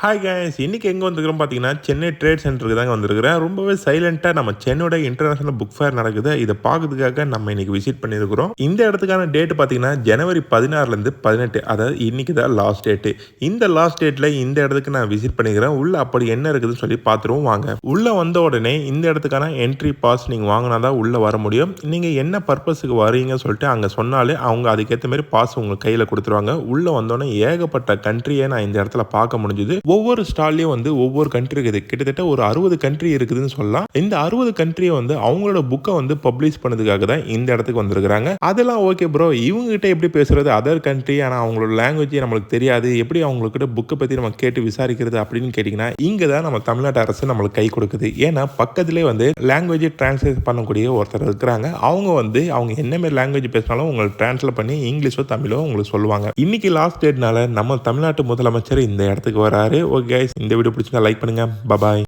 Hi guys, இன்னைக்கு எங்கே வந்திருக்கிறோம் பார்த்தீங்கன்னா சென்னை ட்ரேட் சென்டருக்கு தாங்க வந்திருக்கிறேன். ரொம்பவே சைலண்ட்டாக நம்ம சென்னையோட இன்டர்நேஷனல் புக் ஃபேர் நடக்குது. இதை பார்க்கறதுக்காக நம்ம இன்னைக்கு விசிட் பண்ணியிருக்கிறோம். இந்த இடத்துக்கான டேட் பார்த்தீங்கன்னா ஜனவரி 16லேருந்து 18, அதாவது இன்னைக்கு தான் லாஸ்ட் டேட்டு. இந்த லாஸ்ட் டேட்டில் இந்த இடத்துக்கு நான் விசிட் பண்ணிக்கிறேன். உள்ள அப்படி என்ன இருக்குதுன்னு சொல்லி பார்த்துருவோம் வாங்க. உள்ளே வந்த உடனே இந்த இடத்துக்கான என்ட்ரி பாஸ் நீங்கள் வாங்கினா தான் உள்ளே வர முடியும். நீங்கள் என்ன பர்பஸுக்கு வரீங்கன்னு சொல்லிட்டு அங்கே சொன்னாலே அவங்க அதுக்கேற்ற மாதிரி பாஸ் உங்கள் கையில் கொடுத்துருவாங்க. உள்ளே வந்தோடனே ஏகப்பட்ட கண்ட்ரியை நான் இந்த இடத்துல பார்க்க முடிஞ்சுது. ஒவ்வொரு ஸ்டால்லையும் வந்து ஒவ்வொரு கண்ட்ரி இருக்குது. கிட்டத்தட்ட ஒரு 60 கண்ட்ரி இருக்குதுன்னு சொல்லலாம். இந்த 60 கண்ட்ரியை வந்து அவங்களோட புக்கை வந்து பப்ளிஷ் பண்ணதுக்காக தான் இந்த இடத்துக்கு வந்திருக்கிறாங்க. அதெல்லாம் ஓகே ப்ரோ, இவங்க கிட்ட எப்படி பேசுறது, அதர் கண்ட்ரி, ஆனால் அவங்களோட லாங்குவேஜ் நம்மளுக்கு தெரியாது, எப்படி அவங்கக்கிட்ட புக்கை பற்றி நம்ம கேட்டு விசாரிக்கிறது அப்படின்னு கேட்டிங்கன்னா இங்கே தான் நம்ம தமிழ்நாட்டு அரசு நம்மளுக்கு கை கொடுக்குது. ஏன்னா பக்கத்திலே வந்து லாங்குவேஜ் டிரான்ஸ்லேட் பண்ணக்கூடிய ஒருத்தர் இருக்கிறாங்க. அவங்க வந்து அவங்க என்ன மாதிரி லாங்குவேஜ் பேசினாலும் உங்களுக்கு டிரான்ஸ்லேட் பண்ணி இங்கிலீஷோ தமிழோ உங்களுக்கு சொல்லுவாங்க. இன்னைக்கு லாஸ்ட் டேட்னால நம்ம தமிழ்நாட்டு முதலமைச்சர் இந்த இடத்துக்கு வராரு. ஓகே கைஸ், இந்த வீடியோ பிடிச்சிருந்தா லைக் பண்ணுங்க. பாய்.